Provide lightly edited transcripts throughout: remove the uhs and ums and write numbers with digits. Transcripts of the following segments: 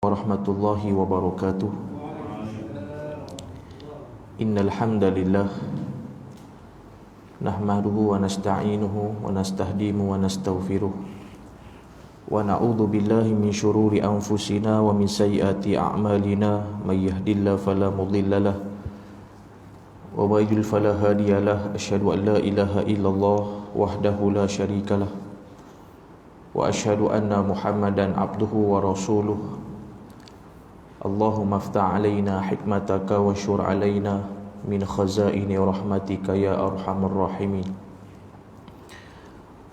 warahmatullahi wabarakatuh. Innal hamdalillah nahmaduhu wa nasta'inuhu wa nastahdimu wa nastaghfiruh wa na'udzu billahi min syururi anfusina wa min sayyiati a'malina may yahdihillahu fala mudhillalah wa may yudlil fala hadiyalah. Asyhadu an la ilaha illallah wahdahu la syarikalah wa asyhadu anna Muhammadan abduhu wa rasuluh. Allahumma aftah alaina hikmataka wa syur alaina min khazaini rahmatika ya arhamar rahimin.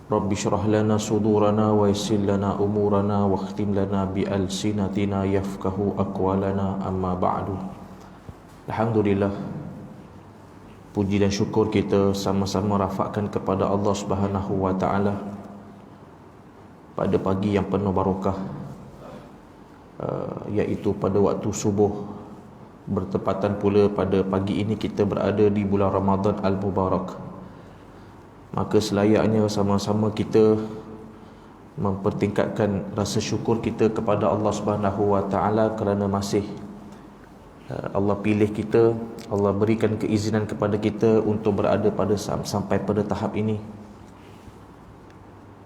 Rabbi syrah lana sudurana wa yassir lana umurana wa khtim lana bi alsinatina yafqahu aqwalana, amma ba'du. Alhamdulillah, puji dan syukur kita sama-sama rafakkan kepada Allah Subhanahu wa taala pada pagi yang penuh barakah, iaitu pada waktu subuh. Bertepatan pula pada pagi ini kita berada di bulan Ramadan Al-Mubarak. Maka selayaknya sama-sama kita mempertingkatkan rasa syukur kita kepada Allah Subhanahu wa taala kerana masih Allah pilih kita, Allah berikan keizinan kepada kita untuk berada sampai pada tahap ini.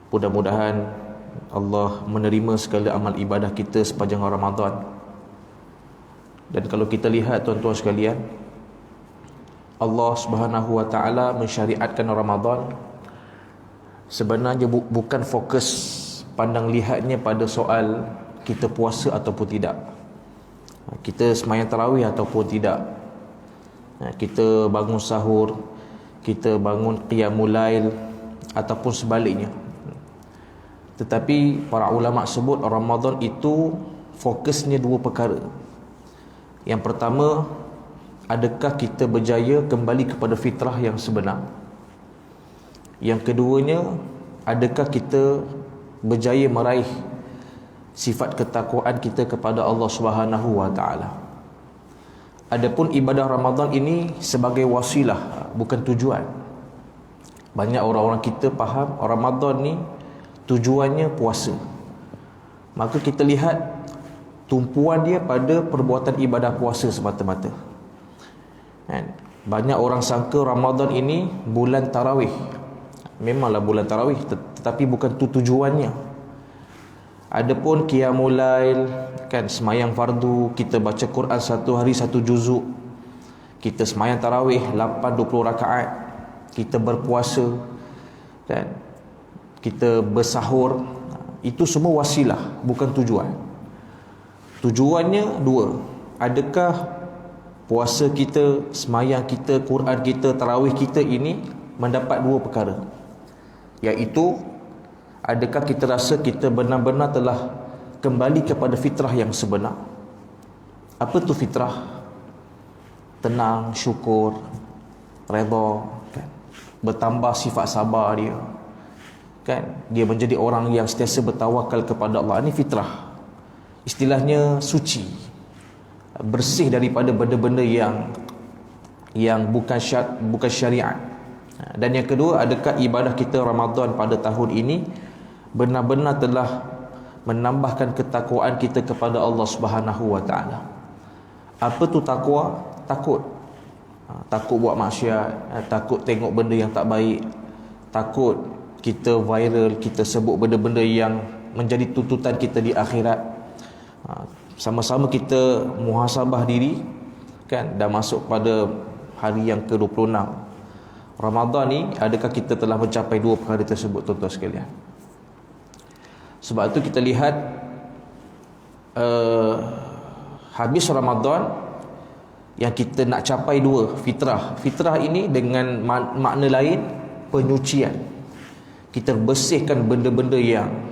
Mudah-mudahan Allah menerima segala amal ibadah kita sepanjang Ramadan. Dan kalau kita lihat tuan-tuan sekalian, Allah Subhanahu wa taala mensyariatkan Ramadan sebenarnya bukan fokus pandang lihatnya pada soal kita puasa ataupun tidak, kita sembahyang tarawih ataupun tidak, kita bangun sahur, kita bangun qiyamul lail ataupun sebaliknya. Tetapi para ulama sebut Ramadan itu fokusnya dua perkara. Yang pertama, adakah kita berjaya kembali kepada fitrah yang sebenar? Yang keduanya, adakah kita berjaya meraih sifat ketakwaan kita kepada Allah Subhanahu wa taala? Adapun ibadah Ramadan ini sebagai wasilah, bukan tujuan. Banyak orang-orang kita faham Ramadan ni tujuannya puasa, maka kita lihat tumpuan dia pada perbuatan ibadah puasa semata-mata. Banyak orang sangka Ramadan ini bulan tarawih. Memanglah bulan tarawih, tetapi bukan tu tujuannya. Adapun qiyamul lail, kan, semayang fardu, kita baca Quran satu hari satu juzuk, kita semayang tarawih 20 rakaat, kita berpuasa, kan, kita bersahur, itu semua wasilah, bukan tujuan. Tujuannya dua. Adakah puasa kita, semayang kita, Quran kita, tarawih kita ini mendapat dua perkara, iaitu adakah kita rasa kita benar-benar telah kembali kepada fitrah yang sebenar. Apa tu fitrah? Tenang, syukur, redha, kan? Bertambah sifat sabar dia, kan? Dia menjadi orang yang sentiasa bertawakal kepada Allah. Ini fitrah. Istilahnya suci, bersih daripada benda-benda yang bukan syariat. Dan yang kedua, adakah ibadah kita Ramadan pada tahun ini benar-benar telah menambahkan ketakwaan kita kepada Allah Subhanahu wa taala. Apa tu takwa? Takut. Takut buat maksiat, takut tengok benda yang tak baik, takut kita viral, kita sebut benda-benda yang menjadi tuntutan kita di akhirat. Sama-sama kita muhasabah diri, kan, dah masuk pada hari yang ke-26 Ramadan ni, adakah kita telah mencapai dua perkara tersebut, tuan-tuan sekalian? Sebab tu kita lihat habis Ramadan yang kita nak capai dua fitrah. Fitrah ini dengan makna lain, penyucian. Kita bersihkan benda-benda yang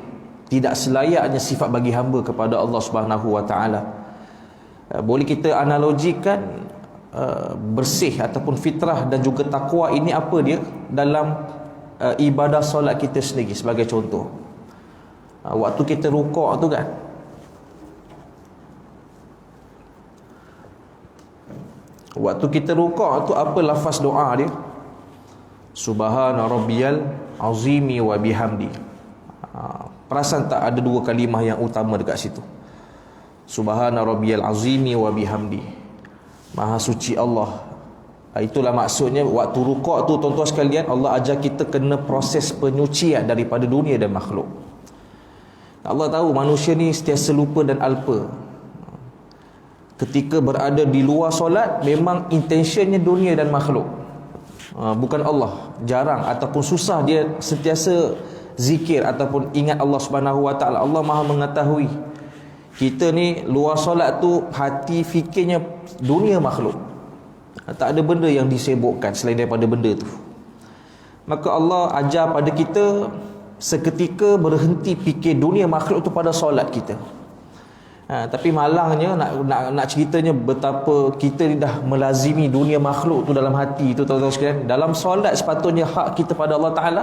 tidak selayaknya sifat bagi hamba kepada Allah Subhanahu wa taala. Boleh kita analogikan bersih ataupun fitrah dan juga takwa ini apa dia dalam ibadah solat kita sendiri. Sebagai contoh, waktu kita rukuk tu, kan, waktu kita rukuk tu apa lafaz doa dia? Subhana rabbiyal azimi wa bihamdi. Perasan tak ada dua kalimah yang utama dekat situ? Subhana rabbiyal azimi wa bihamdi. Maha suci Allah. Itulah maksudnya waktu rukuk tu tuan-tuan sekalian, Allah ajar kita kena proses penyucian daripada dunia dan makhluk. Allah tahu manusia ni sentiasa lupa dan alpa. Ketika berada di luar solat, memang intentionnya dunia dan makhluk, bukan Allah. Jarang ataupun susah dia sentiasa zikir ataupun ingat Allah Subhanahu Wa Taala. Allah Maha mengetahui. Kita ni luar solat tu hati fikirnya dunia makhluk. Tak ada benda yang disibukkan selain daripada benda tu. Maka Allah ajar pada kita seketika berhenti fikir dunia makhluk tu pada solat kita. Tapi malangnya nak ceritanya betapa kita ni dah melazimi dunia makhluk tu dalam hati tu, tuan-tuan sekalian. Dalam solat sepatutnya hak kita pada Allah Ta'ala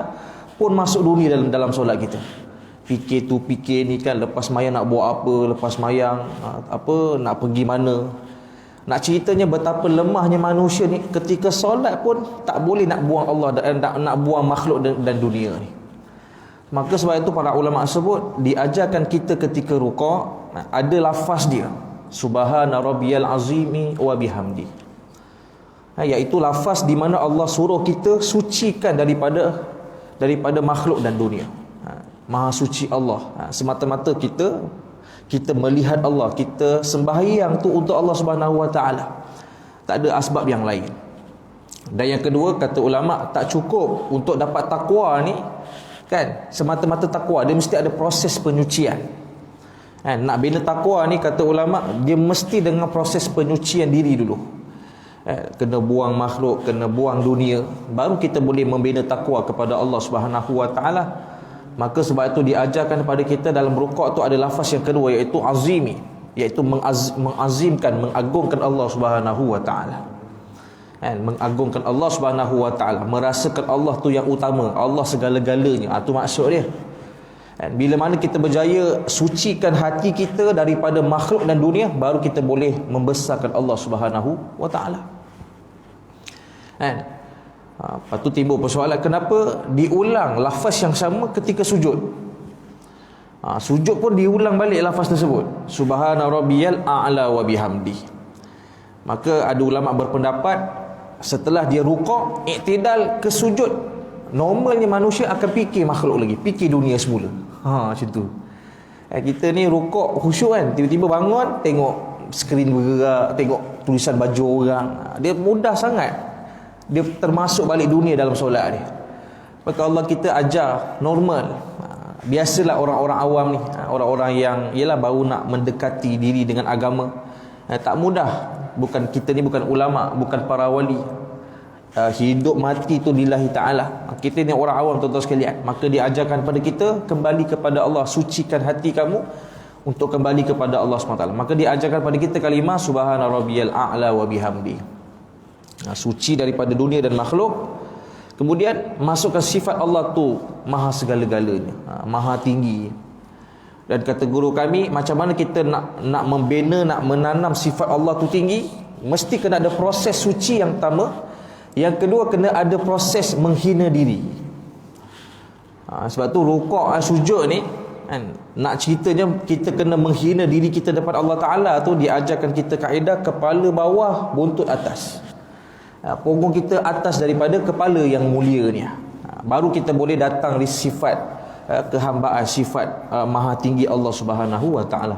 pun masuk dunia dalam solat kita. Fikir tu fikir ni kan, lepas mayang nak buat apa, lepas mayang nak pergi mana. Nak ceritanya betapa lemahnya manusia ni, ketika solat pun tak boleh nak buang Allah dan nak buang makhluk dan dunia ni. Maka sebab itu para ulama sebut diajarkan kita ketika rukuk ada lafaz dia, Subhana rabbiyal azimi wa bihamdi. Iaitu lafaz di mana Allah suruh kita sucikan daripada makhluk dan dunia. Maha suci Allah. Semata-mata kita melihat Allah, kita sembahyang tu untuk Allah Subhanahu Wa Taala. Tak ada asbab yang lain. Dan yang kedua, kata ulama, tak cukup untuk dapat takwa ni kan, semata-mata takwa, dia mesti ada proses penyucian. Nak bina takwa ni, kata ulama, dia mesti dengan proses penyucian diri dulu. Kena buang makhluk, kena buang dunia, baru kita boleh membina takwa kepada Allah Subhanahu Wa Taala. Maka sebab itu diajarkan kepada kita dalam rukuk tu ada lafaz yang kedua, iaitu azimi, iaitu mengazimkan, mengagungkan Allah Subhanahu Wa Taala. Mengagungkan Allah Subhanahu Wa Taala, merasakan Allah tu yang utama, Allah segala-galanya. Itu maksud dia. Bila mana kita berjaya sucikan hati kita daripada makhluk dan dunia, baru kita boleh membesarkan Allah Subhanahu Wa Taala. Lepas tu timbul persoalan, kenapa diulang lafaz yang sama ketika sujud? Sujud pun diulang balik lafaz tersebut, Subhana rabbiyal a'la wa bihamdi. Maka ada ulama berpendapat, setelah dia rukuk, iktidal ke sujud, normalnya manusia akan fikir makhluk lagi, fikir dunia semula. Macam tu. Kita ni rukuk khusyuk kan, tiba-tiba bangun, tengok skrin bergerak, tengok tulisan baju orang. Dia mudah sangat, dia termasuk balik dunia dalam solat dia. Maka Allah kita ajar normal. Biasalah orang-orang awam ni, orang-orang yang ialah baru nak mendekati diri dengan agama, tak mudah. Bukan kita ni, bukan ulama, bukan para wali. Hidup mati tu lillahi ta'ala. Kita ni orang awam, tuan-tuan sekalian. Maka diajarkan pada kita, kembali kepada Allah, sucikan hati kamu untuk kembali kepada Allah SWT. Maka diajarkan pada kita kalimah Subhana rabbiyal a'la wa bihamdi. Suci daripada dunia dan makhluk. Kemudian masukkan sifat Allah tu maha segala-galanya, maha tinggi. Dan kata guru kami, macam mana kita nak membina, nak menanam sifat Allah tu tinggi, mesti kena ada proses suci yang pertama. Yang kedua, kena ada proses menghina diri. Sebab tu rukuk, sujud ni kan, nak ceritanya kita kena menghina diri kita depan Allah Ta'ala tu, diajarkan kita kaedah kepala bawah, buntut atas. Punggung kita atas daripada kepala yang mulia ni. Baru kita boleh datang di sifat kehambaan, sifat maha tinggi Allah Subhanahu Wa Ta'ala.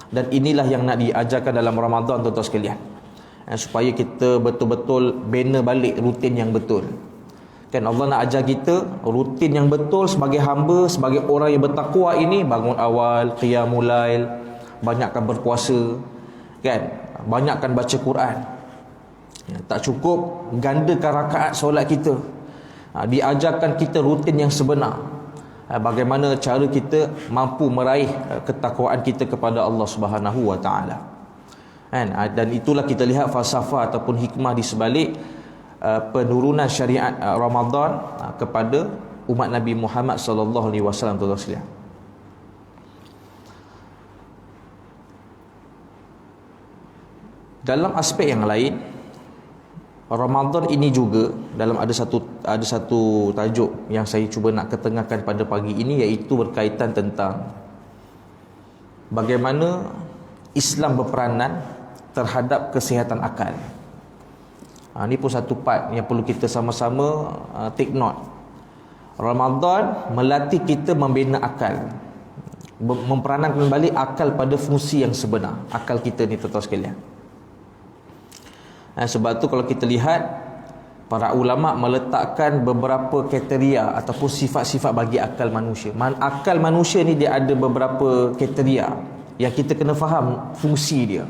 Dan inilah yang nak diajarkan dalam Ramadan, tuan-tuan sekalian, supaya kita betul-betul bina balik rutin yang betul. Kan Allah nak ajar kita rutin yang betul sebagai hamba, sebagai orang yang bertakwa ini. Bangun awal, qiyamul lail, banyakkan berpuasa, kan, banyakkan baca Quran. Tak cukup gandakan rakaat solat kita. Diajarkan kita rutin yang sebenar, bagaimana cara kita mampu meraih ketakwaan kita kepada Allah Subhanahu Wa Ta'ala. Dan itulah kita lihat falsafah ataupun hikmah di sebalik penurunan syariat Ramadan kepada umat Nabi Muhammad sallallahu alaihi wasallam, tuan-tuan sekalian. Dalam aspek yang lain, Ramadan ini juga dalam ada satu tajuk yang saya cuba nak ketengahkan pada pagi ini, iaitu berkaitan tentang bagaimana Islam berperanan terhadap kesihatan akal. Ini pun satu part yang perlu kita sama-sama take note. Ramadan melatih kita membina akal, memperankan kembali akal pada fungsi yang sebenar. Akal kita ni tuan-tuan sekalian. Sebab tu kalau kita lihat, para ulama meletakkan beberapa kriteria ataupun sifat-sifat bagi akal manusia. Akal manusia ni dia ada beberapa kriteria yang kita kena faham fungsi dia.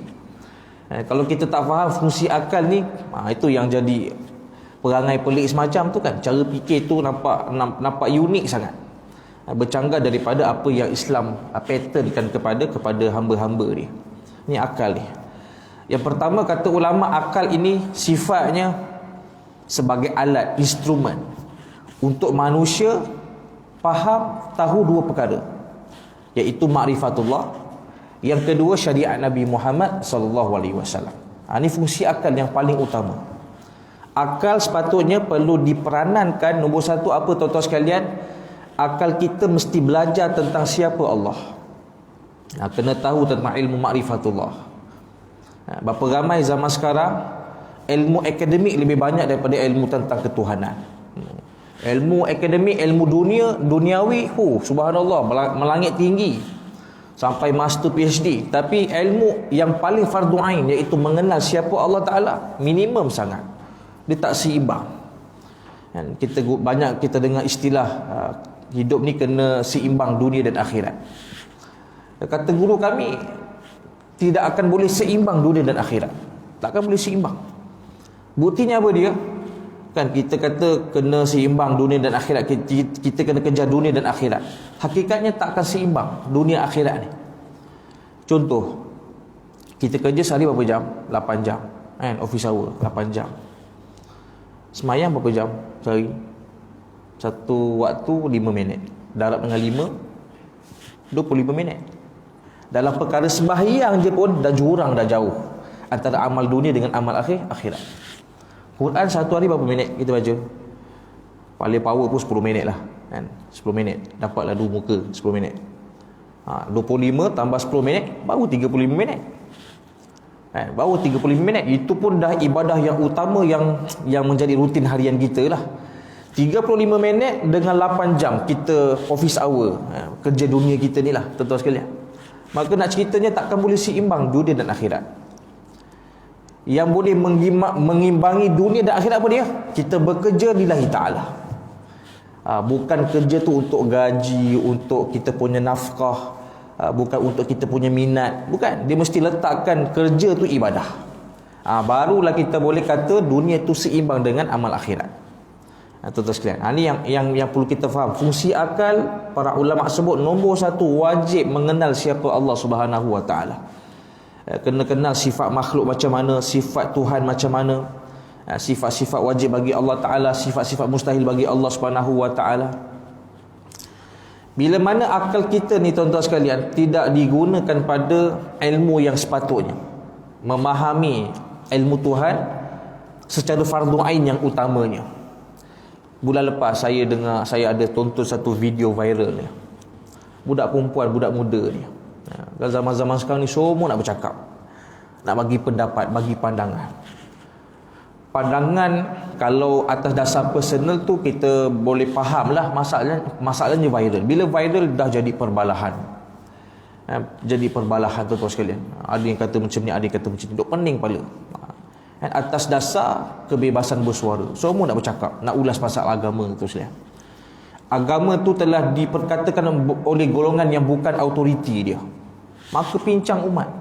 Kalau kita tak faham fungsi akal ni, itu yang jadi perangai pelik semacam tu kan. Cara fikir tu nampak unik sangat, bercanggah daripada apa yang Islam patternkan kepada hamba-hamba dia. Ni akal ni. Yang pertama, kata ulama, akal ini sifatnya sebagai alat, instrumen untuk manusia faham, tahu dua perkara, iaitu ma'rifatullah, yang kedua syariat Nabi Muhammad sallallahu alaihi wasallam. Ini fungsi akal yang paling utama. Akal sepatutnya perlu diperanankan. Nombor satu apa tuan-tuan sekalian? Akal kita mesti belajar tentang siapa Allah. Kena tahu tentang ilmu ma'rifatullah. Berapa ramai zaman sekarang ilmu akademik lebih banyak daripada ilmu tentang ketuhanan. Ilmu akademik, ilmu duniawi, subhanallah, melangit tinggi sampai master PhD. Tapi ilmu yang paling fardu ain, iaitu mengenal siapa Allah Ta'ala, minimum sangat. Dia tak seimbang. Banyak kita dengar istilah hidup ni kena seimbang dunia dan akhirat. Kata guru kami, tidak akan boleh seimbang dunia dan akhirat. Takkan boleh seimbang. Buktinya apa dia? Kan kita kata kena seimbang dunia dan akhirat, kita kena kejar dunia dan akhirat. Hakikatnya tak akan seimbang dunia akhirat ni. Contoh, kita kerja sehari berapa jam? 8 jam kan? Office hour 8 jam. Semayang berapa jam sehari? Satu waktu 5 minit. Darab dengan 5, 25 minit. Dalam perkara sembahyang je pun dah jurang, dah jauh antara amal dunia dengan amal akhirat. Quran satu hari berapa minit kita baca? Paling power pun 10 minit lah kan? 10 minit dapatlah 2 muka 10 minit. 25 tambah 10 minit baru 35 minit kan? Baru 35 minit. Itu pun dah ibadah yang utama, yang menjadi rutin harian kita lah. 35 minit dengan 8 jam kita office hour, kerja dunia kita ni lah tuan-tuan sekalian. Maka nak ceritanya takkan boleh seimbang dunia dan akhirat. Yang boleh mengimbangi dunia dan akhirat apa dia? Kita bekerja lillahi ta'ala. Bukan kerja tu untuk gaji, untuk kita punya nafkah, bukan untuk kita punya minat. Bukan. Dia mesti letakkan kerja tu ibadah. Barulah kita boleh kata dunia tu seimbang dengan amal akhirat. Tuan-tuan sekalian, ini yang perlu kita faham. Fungsi akal, para ulama sebut nombor satu, wajib mengenal siapa Allah Subhanahu wa ta'ala. Kena kenal sifat makhluk macam mana, sifat Tuhan macam mana, sifat-sifat wajib bagi Allah Ta'ala, sifat-sifat mustahil bagi Allah Subhanahu wa ta'ala. Bila mana akal kita ni tuan-tuan sekalian tidak digunakan pada ilmu yang sepatutnya, memahami ilmu Tuhan secara fardu ain yang utamanya. Bulan lepas saya ada tonton satu video viral ni. Budak perempuan, budak muda ni. Zaman-zaman sekarang ni semua nak bercakap, nak bagi pendapat, bagi pandangan. Pandangan kalau atas dasar personal tu kita boleh faham lah. Masalahnya viral. Bila viral dah jadi perbalahan. Jadi perbalahan tuan-tuan sekalian. Ada yang kata macam ni, ada yang kata macam ni. Duk pening kepala. Atas dasar kebebasan bersuara, semua nak bercakap, nak ulas pasal agama tu sekalian. Agama tu telah diperkatakan oleh golongan yang bukan autoriti dia. Maka pincang umat.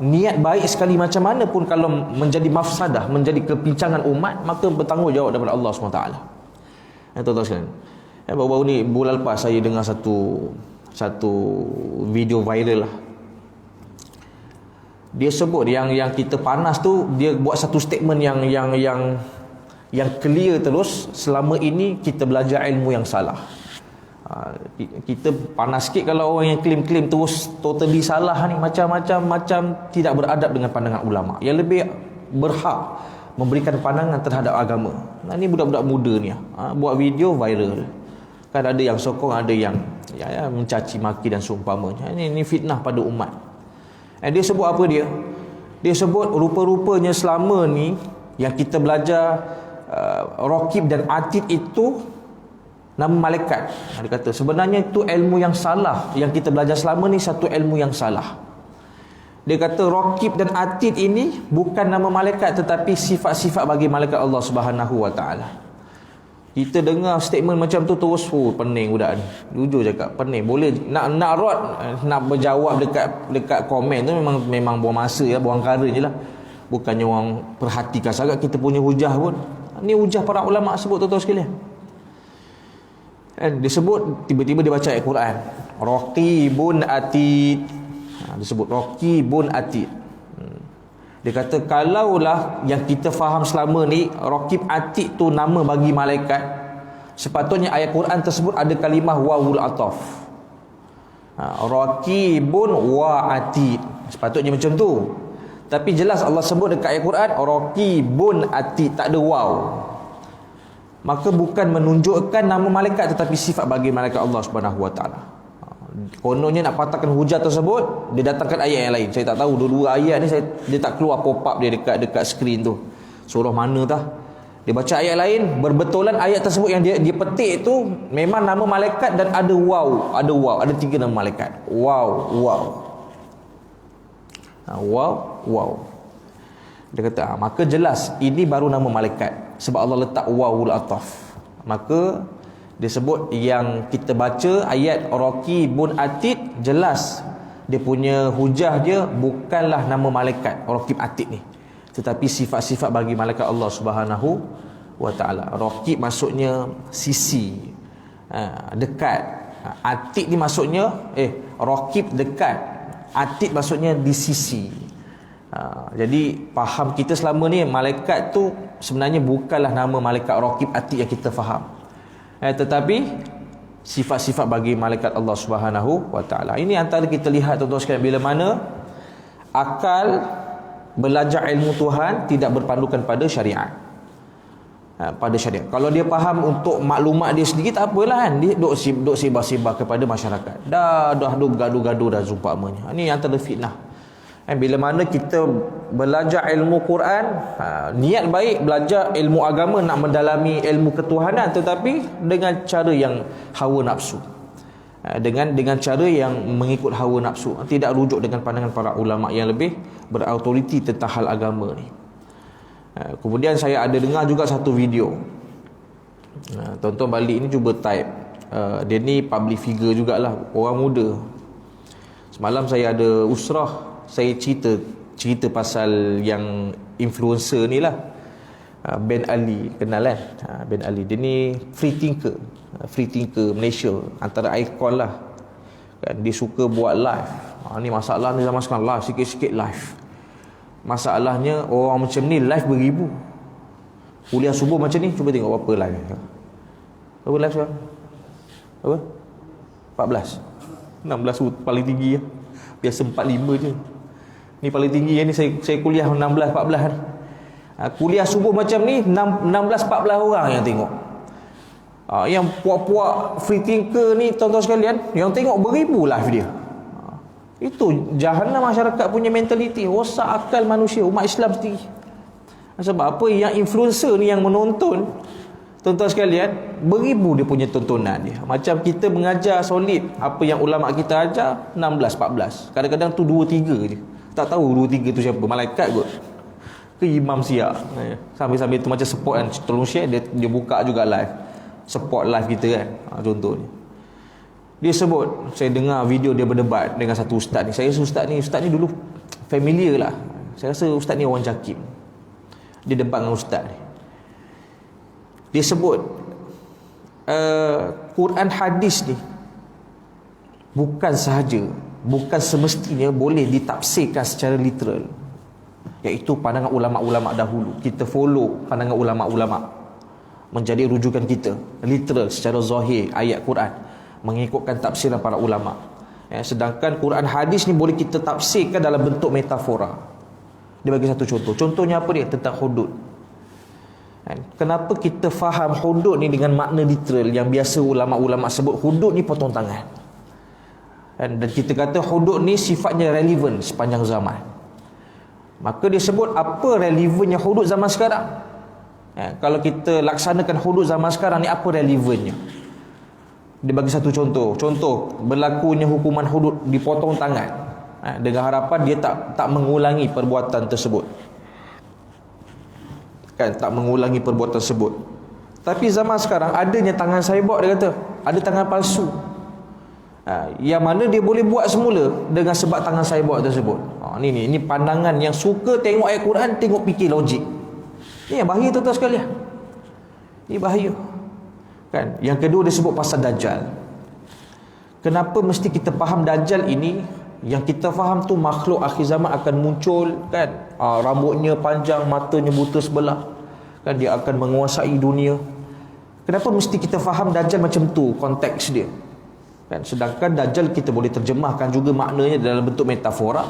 Niat baik sekali macam mana pun kalau menjadi mafsadah, menjadi kepincangan umat, maka bertanggungjawab daripada Allah SWT. Tuan-tuan sekalian, baru-baru ni bulan lepas saya dengar satu video viral lah. Dia sebut yang kita panas tu, dia buat satu statement yang clear terus. Selama ini kita belajar ilmu yang salah. Kita panas sikit kalau orang yang klaim terus totally salah ni, macam tidak beradab dengan pandangan ulama yang lebih berhak memberikan pandangan terhadap agama. Ni budak-budak muda ni buat video viral. Kan ada yang sokong, ada yang mencaci maki dan seumpamanya. Ini fitnah pada umat. Dia sebut apa dia? Dia sebut rupa-rupanya selama ni yang kita belajar Raqib dan Atid itu nama malaikat. Dia kata sebenarnya itu ilmu yang salah. Yang kita belajar selama ni satu ilmu yang salah. Dia kata Raqib dan Atid ini bukan nama malaikat, tetapi sifat-sifat bagi malaikat Allah Subhanahu wa taala. Kita dengar statement macam tu terus pening budak ni. Jujur cakap pening. Boleh nak rot nak berjawab dekat komen tu memang buang masa ya, buang kara je lah. Bukannya orang perhatikan sangat kita punya hujah pun. Ni hujah para ulama sebut tuan-tuan sekalian. Dia sebut tiba-tiba dia baca ayat Quran. Raqibun Atid. Dia sebut Raqibun Atid. Dia kata kalaulah yang kita faham selama ni Raqib Atid tu nama bagi malaikat, sepatutnya ayat Quran tersebut ada kalimah wawul ataf. Raqibun wa Atid, sepatutnya macam tu. Tapi jelas Allah sebut dekat ayat Quran Raqibun Atid, tak ada waw. Maka bukan menunjukkan nama malaikat tetapi sifat bagi malaikat Allah Subhanahu wa taala. Kononnya nak patahkan hujah tersebut, dia datangkan ayat yang lain. Saya tak tahu dua-dua ayat ni dia tak keluar pop-up dia dekat skrin tu. Surah mana tah? Dia baca ayat lain, berbetulan ayat tersebut yang dia petik tu memang nama malaikat dan ada waw, ada 3 nama malaikat. Waw. Dia kata maka jelas ini baru nama malaikat sebab Allah letak wawul ataf. Maka dia sebut yang kita baca ayat Raqibun Atid, jelas dia punya hujah dia bukanlah nama malaikat Raqib Atid ni, tetapi sifat-sifat bagi malaikat Allah Subhanahu wa taala. Raqib maksudnya sisi, dekat. Atid ni maksudnya Raqib dekat, Atid maksudnya di sisi. Jadi faham kita selama ni malaikat tu sebenarnya bukanlah nama malaikat Raqib Atid yang kita faham. Tetapi sifat-sifat bagi malaikat Allah Subhanahu wa taala. Ini antara kita lihat tuan-tuan sekalian, bila mana akal belajar ilmu Tuhan tidak berpandukan pada syariat. Pada syariat. Kalau dia faham untuk maklumat dia sendiri tak apalah kan. Dia duk sebar-sebar kepada masyarakat. Dah bergaduh-gaduh dah umpamanya. Ini antara fitnah. Bila mana kita belajar ilmu Quran, niat baik belajar ilmu agama, nak mendalami ilmu ketuhanan, tetapi dengan cara yang hawa nafsu, dengan cara yang mengikut hawa nafsu, tidak rujuk dengan pandangan para ulama yang lebih berautoriti tentang hal agama ni. Kemudian saya ada dengar juga satu video, tuan-tuan balik ni cuba type, dia ni public figure jugalah, orang muda. Semalam saya ada usrah, saya cerita pasal yang influencer ni lah, Ben Ali, kenal kan? Ben Ali, dia ni free thinker Malaysia, antara ikon lah kan. Dia suka buat live. Ni masalah ni zaman sekarang, live sikit-sikit live. Masalahnya orang macam ni live beribu. Kuliah subuh macam ni, cuba tengok berapa live. Berapa live sekarang? Berapa? 14 16 paling tinggi lah. Biasa 45 je. Ni paling tinggi ni, saya kuliah 16-14 ni. Kuliah subuh macam ni 16-14 orang yang tengok. Yang puak-puak free thinker ni tuan-tuan sekalian, yang tengok beribu live dia. Itu jahanam masyarakat punya mentaliti, rosak akal manusia, umat Islam sendiri. Sebab apa? Yang influencer ni yang menonton, tuan-tuan sekalian, beribu dia punya tontonan dia. Macam kita mengajar solid apa yang ulama kita ajar 16-14. Kadang-kadang tu 2-3 je. Tak tahu 2-3 tu siapa, malaikat kot ke imam siap. Sambil-sambil tu macam support kan, tolong share, dia buka juga live, support live kita kan. Contohnya dia sebut, saya dengar video dia berdebat dengan satu ustaz ni. Saya rasa ustaz ni dulu familiar lah. Saya rasa ustaz ni orang JAKIM. Dia debat dengan ustaz ni. Dia sebut Quran hadis ni bukan semestinya boleh ditafsirkan secara literal, iaitu pandangan ulama-ulama dahulu. Kita follow pandangan ulama-ulama menjadi rujukan kita, literal secara zahir ayat Quran, mengikutkan tafsiran para ulama. Sedangkan Quran hadis ni boleh kita tafsirkan dalam bentuk metafora. Dia bagi satu contoh. Contohnya apa dia? Tentang hudud. Kenapa kita faham hudud ni dengan makna literal yang biasa ulama-ulama sebut hudud ni potong tangan. Dan kita kata hudud ni sifatnya relevan sepanjang zaman. Maka dia sebut apa relevannya hudud zaman sekarang. Kalau kita laksanakan hudud zaman sekarang ni, apa relevannya? Dia bagi satu contoh. Contoh berlakunya hukuman hudud, dipotong tangan, dengan harapan dia tak mengulangi perbuatan tersebut. Kan, tak mengulangi perbuatan tersebut. Tapi zaman sekarang adanya tangan cyborg, dia kata ada tangan palsu, yang mana dia boleh buat semula dengan sebab tangan cyborg tersebut. Ini pandangan yang suka tengok ayat Quran, tengok fikir logik. Ini yang bahaya tuan-tuan sekalian. Ini bahaya. Kan? Yang kedua dia sebut pasal Dajjal. Kenapa mesti kita faham Dajjal ini? Yang kita faham tu makhluk akhir zaman akan muncul, kan? Rambutnya panjang, matanya buta sebelah, kan? Dia akan menguasai dunia. Kenapa mesti kita faham Dajjal macam tu konteks dia? Kan? Sedangkan Dajjal kita boleh terjemahkan juga maknanya dalam bentuk metafora.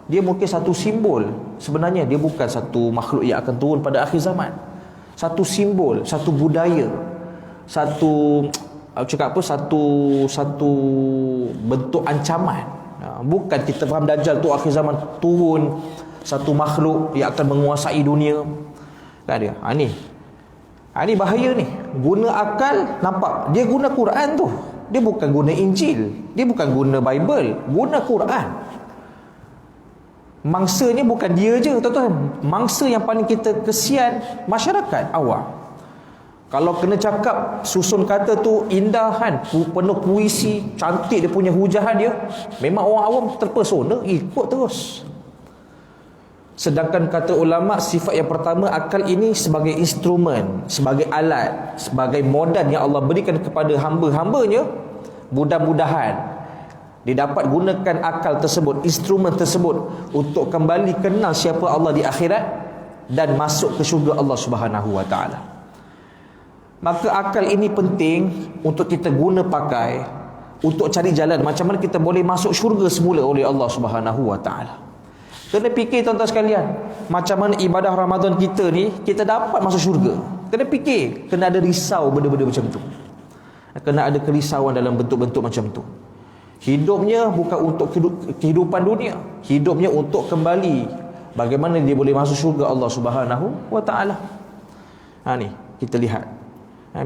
Dia mungkin satu simbol. Sebenarnya dia bukan satu makhluk yang akan turun pada akhir zaman. Satu simbol, satu budaya, satu bentuk ancaman. Bukan kita faham Dajjal tu akhir zaman turun satu makhluk yang akan menguasai dunia. Kan dia? Ini bahaya ni. Guna akal, nampak? Dia guna Quran tu. Dia bukan guna Injil, dia bukan guna Bible, guna Quran. Mangsanya bukan dia je, tuan-tuan. Mangsa yang paling kita kesian masyarakat awam. Kalau kena cakap susun kata tu indah kan, penuh puisi, cantik dia punya hujahan dia, memang orang awam terpesona, ikut terus. Sedangkan kata ulama, sifat yang pertama, akal ini sebagai instrumen, sebagai alat, sebagai modal yang Allah berikan kepada hamba-hambanya. Mudah-mudahan dia dapat gunakan akal tersebut, instrumen tersebut, untuk kembali kenal siapa Allah di akhirat dan masuk ke syurga Allah Subhanahu wa taala. Maka akal ini penting untuk kita guna pakai untuk cari jalan macam mana kita boleh masuk syurga semula oleh Allah Subhanahu wa taala. Kena fikir tuan-tuan sekalian, macam mana ibadah Ramadan kita ni kita dapat masuk syurga. Kena fikir, kena ada risau benda-benda macam tu. Kena ada kerisauan dalam bentuk-bentuk macam tu. Hidupnya bukan untuk kehidupan dunia, hidupnya untuk kembali bagaimana dia boleh masuk syurga Allah Subhanahu wa taala. Ni kita lihat.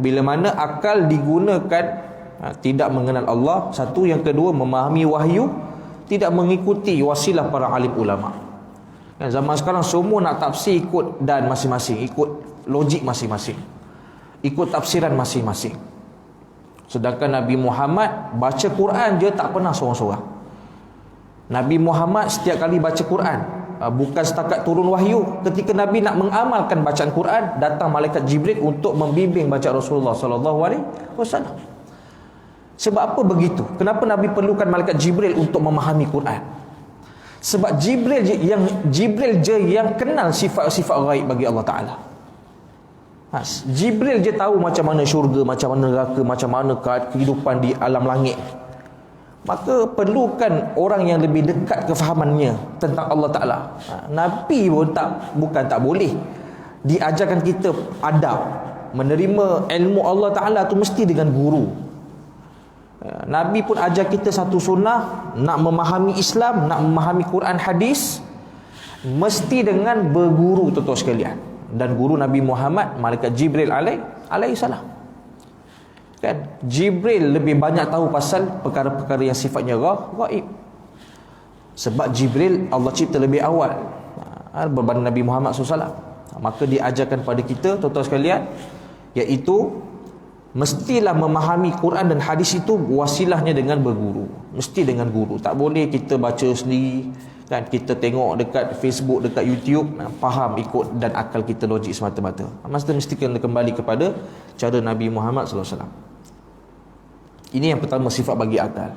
Bila mana akal digunakan tidak mengenal Allah, satu. Yang kedua, memahami wahyu, tidak mengikuti wasilah para alim ulama. Zaman sekarang semua nak tafsir ikut dan masing-masing, ikut logik masing-masing, ikut tafsiran masing-masing. Sedangkan Nabi Muhammad baca Quran dia tak pernah seorang-seorang. Nabi Muhammad setiap kali baca Quran, bukan setakat turun wahyu. Ketika Nabi nak mengamalkan bacaan Quran, datang malaikat Jibril untuk membimbing bacaan Rasulullah sallallahu alaihi wasallam. Sebab apa begitu? Kenapa Nabi perlukan malaikat Jibril untuk memahami Quran? Sebab Jibril je yang kenal sifat-sifat ghaib bagi Allah Taala. Jibril je tahu macam mana syurga, macam mana neraka, macam mana kehidupan di alam langit. Maka perlukan orang yang lebih dekat kefahamannya tentang Allah Ta'ala. Nabi pun bukan tak boleh. Diajarkan kita adab, menerima ilmu Allah Ta'ala tu mesti dengan guru. Nabi pun ajar kita satu sunnah, nak memahami Islam, nak memahami Quran hadis, mesti dengan berguru, tuan-tuan sekalian. Dan guru Nabi Muhammad, malaikat Jibril alaihi salam. Kan? Jibril lebih banyak tahu pasal perkara-perkara yang sifatnya ghaib. Sebab Jibril Allah cipta lebih awal berbanding Nabi Muhammad SAW. Maka diajarkan pada kita, tuan-tuan sekalian, iaitu mestilah memahami Quran dan hadis itu wasilahnya dengan berguru. Mesti dengan guru. Tak boleh kita baca sendiri, kan? Kita tengok dekat Facebook, dekat YouTube, faham ikut dan akal kita logik semata-mata. Mesti kena kembali kepada cara Nabi Muhammad SAW. Ini yang pertama, sifat bagi akal.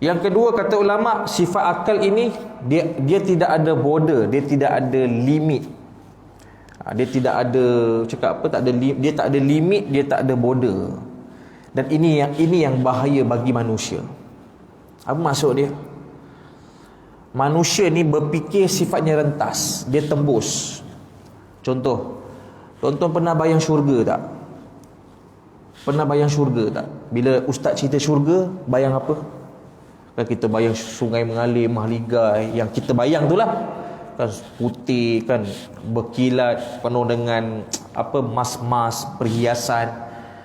Yang kedua, kata ulama, sifat akal ini dia tidak ada border, dia tidak ada limit. Dia tidak ada dia tak ada limit, dia tak ada border. Dan ini yang bahaya bagi manusia. Apa maksud dia? Manusia ni berfikir sifatnya rentas, dia tembus. Contoh, tuan-tuan pernah bayang syurga tak? Pernah bayang syurga tak? Bila ustaz cerita syurga, bayang apa? Kan kita bayang sungai mengalir mahligai, yang kita bayang itulah kan putih, kan berkilat, penuh dengan apa, mas-mas, perhiasan,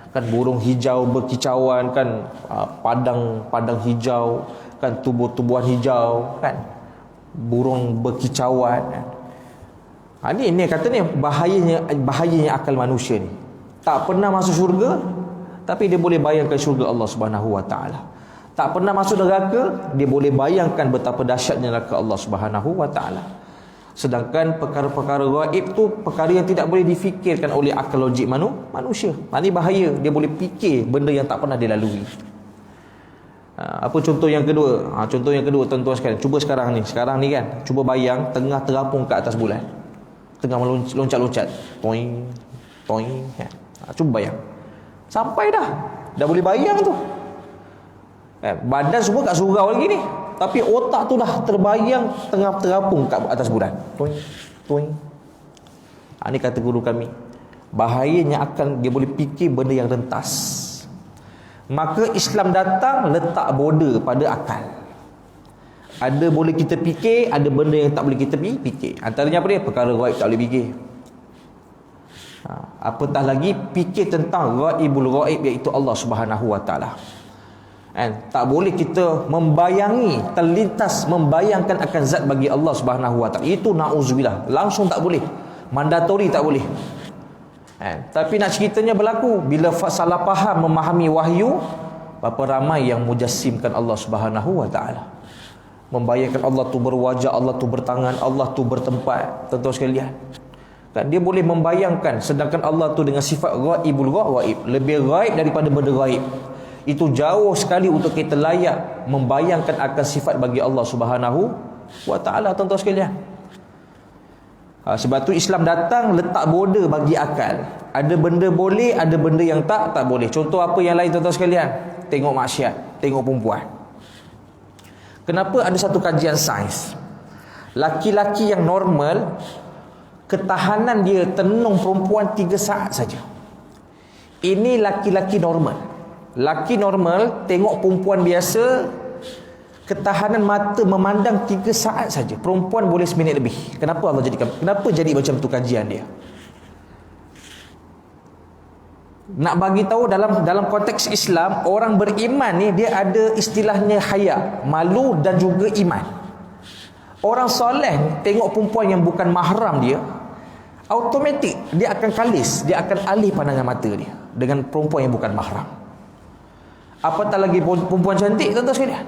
kan burung hijau berkicauan, kan padang hijau, kan tumbuh-tumbuhan hijau, kan burung berkicauan. Ini kata ni bahayanya akal manusia ni. Tak pernah masuk syurga, tapi dia boleh bayangkan syurga Allah Subhanahu Wa Taala. Tak pernah masuk neraka, dia boleh bayangkan betapa dahsyatnya neraka Allah Subhanahu Wa Taala. Sedangkan perkara-perkara gaib tu perkara yang tidak boleh difikirkan oleh akal logik manusia. Ini bahaya, dia boleh fikir benda yang tak pernah dilalui. Apa contoh yang kedua? Contoh yang kedua, tuan-tuan sekalian, cuba sekarang ni kan, cuba bayang tengah terapung ke atas bulan, tengah loncat-loncat, toing toing ya. Cuba bayang, sampai dah boleh bayang tu. Badan semua kat surau lagi ni, tapi otak tu dah terbayang tengah terapung kat atas bulan, toing toing. Ini kata guru kami, bahayanya akan dia boleh fikir benda yang rentas. Maka Islam datang letak border pada akal. Ada boleh kita fikir, ada benda yang tak boleh kita fikir. Antaranya apa dia? Perkara gaib tak boleh fikir. Apatah lagi fikir tentang ghaibul ghaib, iaitu Allah Subhanahu Wa Taala. Tak boleh kita membayangi, terlintas membayangkan akan zat bagi Allah Subhanahu Wa Taala. Itu na'udzubillah, langsung tak boleh. Mandatori tak boleh. Tapi nak ceritanya berlaku bila salah faham memahami wahyu, berapa ramai yang mujassimkan Allah Subhanahu Wa Taala, membayangkan Allah tu berwajah, Allah tu bertangan, Allah tu bertempat. Tuan-tuan sekalian, kan dia boleh membayangkan, sedangkan Allah tu dengan sifat ghaibul ghaib, lebih gaib daripada benda gaib. Itu jauh sekali untuk kita layak membayangkan akan sifat bagi Allah Subhanahu Wa Taala, tuan-tuan sekalian. Sebab tu Islam datang letak border bagi akal. Ada benda boleh, ada benda yang tak boleh. Contoh apa yang lain, tuan-tuan sekalian? Tengok maksiat, tengok perempuan. Kenapa ada satu kajian sains, laki-laki yang normal, ketahanan dia tenung perempuan 3 saat saja. Ini laki-laki normal. Laki normal tengok perempuan biasa, ketahanan mata memandang 3 saat saja. Perempuan boleh 1 minit lebih. Kenapa Allah jadikan? Kenapa jadi macam tu kajian dia? Nak bagi tahu dalam konteks Islam, orang beriman ni dia ada istilahnya haya, malu dan juga iman. Orang soleh tengok perempuan yang bukan mahram dia, automatik dia akan kalis, dia akan alih pandangan mata dia dengan perempuan yang bukan mahram. Apatah lagi perempuan cantik, tuan-tuan sekalian.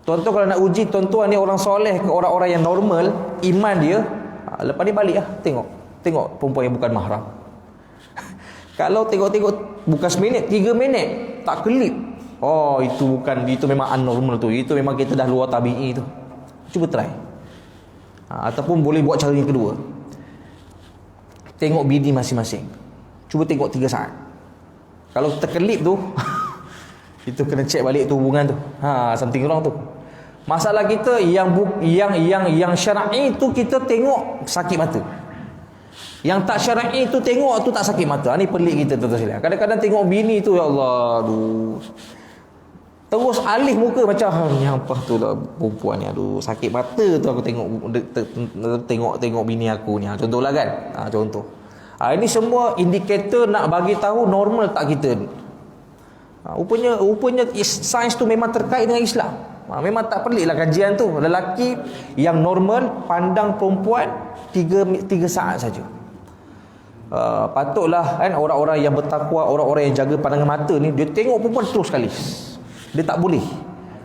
Tuan-tuan kalau nak uji tuan-tuan ni orang soleh ke orang-orang yang normal iman dia, lepas ni balik lah, tengok perempuan yang bukan mahram. Kalau tengok bukan 1 minit, 3 minit tak kelip, itu memang unnormal tu, itu memang kita dah luar tabi'i tu. Cuba try. Ataupun boleh buat cara yang kedua, tengok bini masing-masing, cuba tengok 3 saat. Kalau terkelip tu itu kena check balik tu hubungan tu. Something wrong tu. Masalah kita yang syar'i tu kita tengok sakit mata. Yang tak syar'i tu tengok tu tak sakit mata. Ni pelik kita, tuan-tuan sekalian. Kadang-kadang tengok bini tu, ya Allah, aduh, terus alih muka macam yang apa tu lah perempuan ni, aduh, sakit mata tu aku tengok bini aku ni. Contohlah kan. Contoh. Ini semua indikator nak bagi tahu normal tak kita ni. Rupanya sains tu memang terkait dengan Islam. Memang tak pelik lah kajian tu. Lelaki yang normal pandang perempuan 3 saat saja. Patutlah kan orang-orang yang bertakwa, orang-orang yang jaga pandangan mata ni, dia tengok perempuan terus sekali. Dia tak boleh.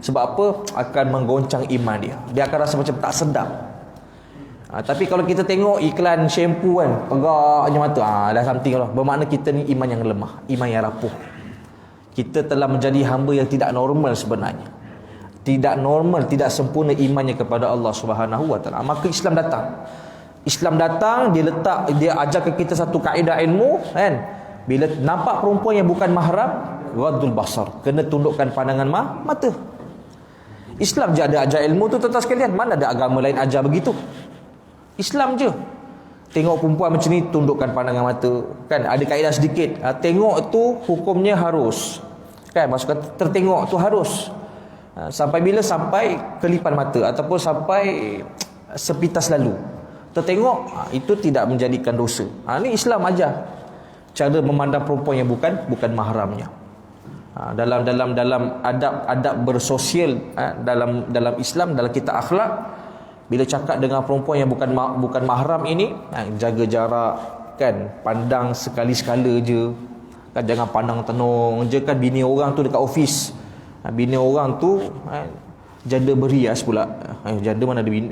Sebab apa? Akan menggoncang iman dia. Dia akan rasa macam tak sedap. Tapi kalau kita tengok iklan shampoo kan, pegaknya mata, dah something lah. Bermakna kita ni iman yang lemah, iman yang rapuh. Kita telah menjadi hamba yang tidak normal sebenarnya. Tidak normal, tidak sempurna imannya kepada Allah Subhanahu Wa Taala. Maka Islam datang. Dia ajarkan kita satu kaedah ilmu kan. Bila nampak perempuan yang bukan mahram, ghaddul basar, kena tundukkan pandangan mata. Islam je ada ajar ilmu tu, tuan-tuan sekalian. Mana ada agama lain ajar begitu? Islam je. Tengok perempuan macam ni, tundukkan pandangan mata. Kan ada kaedah sedikit. Tengok tu hukumnya harus. Kan maksud kata tertengok tu harus. Sampai bila? Sampai kelipan mata ataupun sampai sepintas lalu tertengok, itu tidak menjadikan dosa. Ini Islam ajar cara memandang perempuan yang bukan mahramnya. Dalam adab bersosial, dalam Islam, dalam kitab akhlak, bila cakap dengan perempuan yang bukan mahram ini, jaga jarak kan, pandang sekali-sekala je kan, jangan pandang tenung je kan. Bini orang tu dekat office, bini orang tu janda berhias pula. Janda mana ada bini,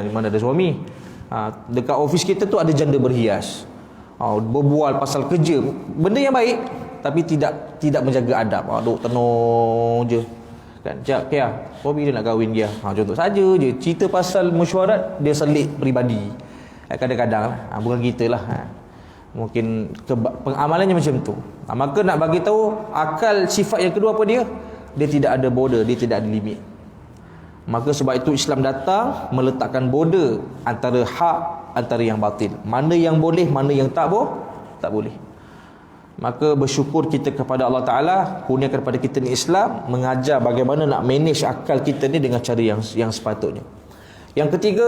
mana ada suami. Dekat office kita tu ada janda berhias. Berbual pasal kerja, benda yang baik, tapi tidak menjaga adab. Duk tenung je kan. Jap Kia, kau bila nak kahwin dia? Contoh saja je, cerita pasal mesyuarat, dia selit peribadi. Kadang-kadang lah, bukan kita lah. Mungkin pengamalannya macam tu. Maka nak bagi tahu akal sifat yang kedua apa dia? Dia tidak ada border, dia tidak ada limit. Maka sebab itu Islam datang meletakkan border antara hak, antara yang batil. Mana yang boleh, mana yang tak boleh. Maka bersyukur kita kepada Allah Ta'ala, kurniakan kepada kita ni Islam, mengajar bagaimana nak manage akal kita ni dengan cara yang sepatutnya. Yang ketiga,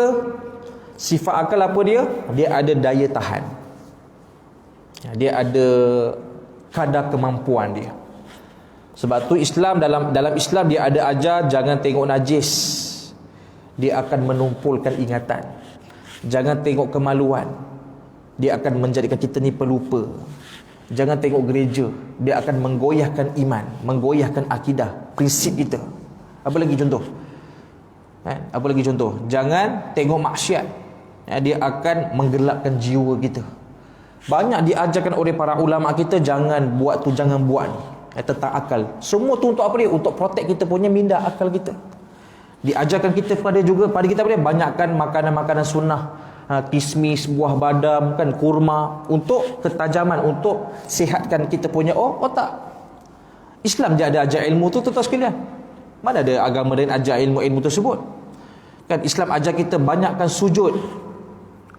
sifat akal apa dia? Dia ada daya tahan. Dia ada kadar kemampuan dia. Sebab tu Islam, dalam Islam dia ada ajar jangan tengok najis, dia akan menumpulkan ingatan. Jangan tengok kemaluan, dia akan menjadikan kita ni pelupa. Jangan tengok gereja, dia akan menggoyahkan iman, menggoyahkan akidah, prinsip kita. Apa lagi contoh? Apa lagi contoh? Jangan tengok maksiat, dia akan menggelapkan jiwa kita. Banyak diajarkan oleh para ulama kita, jangan buat tu, jangan buat ni. Tentang akal. Semua tu untuk apa dia? Untuk protect kita punya minda akal kita. Diajarkan kita pada kita pada banyakkan makanan-makanan sunnah, kismis, buah badam kan, kurma, untuk ketajaman, untuk sihatkan kita punya otak. Islam dia ada ajar ilmu tu tuan sekalian. Mana ada agama lain ajar ilmu tersebut? Kan Islam ajar kita banyakkan sujud.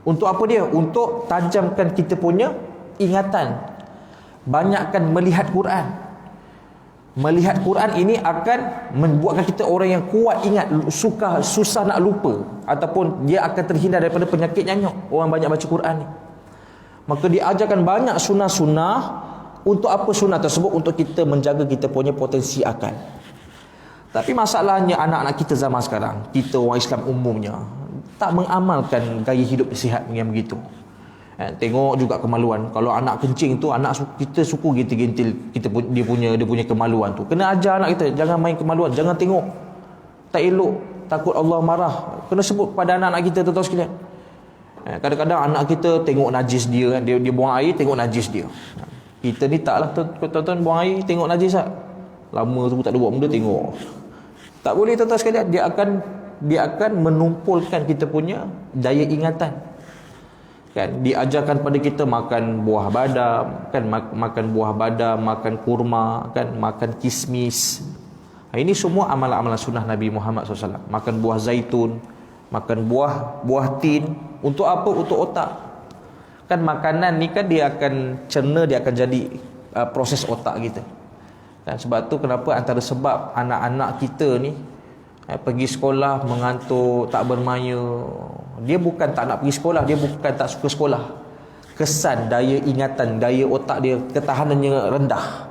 Untuk apa dia? Untuk tajamkan kita punya ingatan. Banyakkan melihat Quran. Melihat Quran ini akan membuatkan kita orang yang kuat ingat, susah nak lupa, ataupun dia akan terhindar daripada penyakit nyanyuk. Orang banyak baca Quran ni. Maka diajarkan banyak sunnah-sunnah. Untuk apa sunnah tersebut? Untuk kita menjaga kita punya potensi akal. Tapi masalahnya anak-anak kita zaman sekarang, kita orang Islam umumnya tak mengamalkan gaya hidup sihat yang begitu. Tengok juga kemaluan. Kalau anak kencing tu, anak kita suku gentil-gentil dia punya kemaluan tu. Kena ajar anak kita, jangan main kemaluan, jangan tengok. Tak elok, takut Allah marah. Kena sebut pada anak-anak kita tu, tahu sekalian. Kadang-kadang anak kita tengok najis dia, dia buang air, tengok najis dia. Kita ni taklah tuan-tuan buang air tengok najis tak. Lama tu tak ada buat benda, tengok. Tak boleh tuan-tuan sekalian. Dia akan menumpulkan kita punya daya ingatan. Kan diajarkan pada kita makan buah badam, kan makan buah badam, makan kurma, kan makan kismis. Ini semua amalan-amalan sunnah Nabi Muhammad SAW. Makan buah zaitun, makan buah tin. Untuk apa? Untuk otak. Kan makanan ni kan dia akan cerna, dia akan jadi proses otak kita. Dan sebab tu kenapa antara sebab anak-anak kita ni pergi sekolah mengantuk, tak bermaya. Dia bukan tak nak pergi sekolah, dia bukan tak suka sekolah. Kesan daya ingatan, daya otak dia, ketahanannya rendah.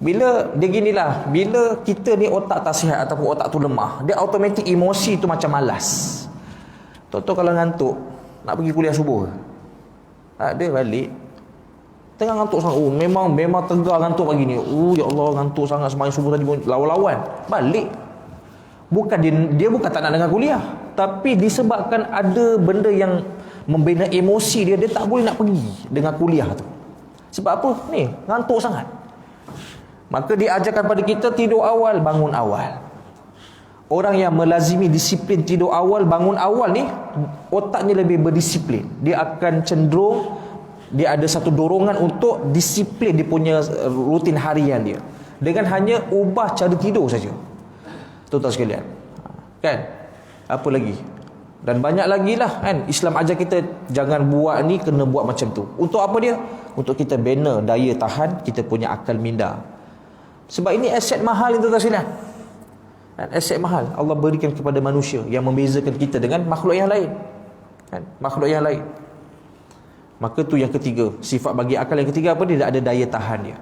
Bila dia ginilah, bila kita ni otak tak sihat ataupun otak tu lemah, dia automatik emosi tu macam malas. Tok kalau ngantuk nak pergi kuliah subuh, tak ada balik. Tengah ngantuk sangat. Memang tegar ngantuk pagi ni. Ya Allah, ngantuk sangat sembahyang subuh tadi pun lawan-lawan. Balik. Bukan dia bukan tak nak dengar kuliah, tapi disebabkan ada benda yang membina emosi dia tak boleh nak pergi dengar kuliah tu. Sebab apa? Ni ngantuk sangat. Maka diajarkan pada kita tidur awal, bangun awal. Orang yang melazimi disiplin tidur awal, bangun awal ni, otaknya lebih berdisiplin. Dia akan cenderung, dia ada satu dorongan untuk disiplin dia punya rutin harian dia, dengan hanya ubah cara tidur saja. Tuan-tuan sekalian, kan? Apa lagi? Dan banyak lagi lah, kan? Islam ajar kita jangan buat ni, kena buat macam tu. Untuk apa dia? Untuk kita bina daya tahan kita punya akal minda. Sebab ini aset mahal ni, tuan-tuan sekalian. Aset mahal Allah berikan kepada manusia yang membezakan kita dengan makhluk yang lain. Makhluk yang lain. Maka tu yang ketiga, sifat bagi akal yang ketiga apa? Dia ada daya tahan dia.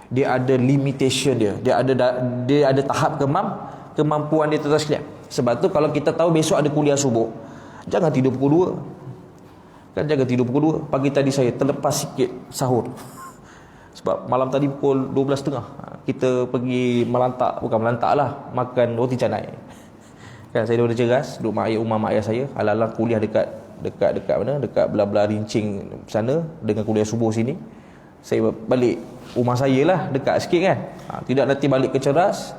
Dia ada limitation dia. Dia ada tahap kemampuan dia tuan sekalian. Sebab tu kalau kita tahu besok ada kuliah subuh, jangan tidur pukul 2. Kan jangan tidur pukul 2. Pagi tadi saya terlepas sikit sahur. Sebab malam tadi pukul 12.30 kita pergi bukan melantak lah, makan roti canai. Kan saya daripada Ceras, duduk rumah mak ayah saya, alang-alang kuliah dekat mana? Dekat belah-belah Rincing sana dengan kuliah subuh sini. Saya balik rumah saya lah, dekat sikit kan. Tidak nanti balik ke Ceras,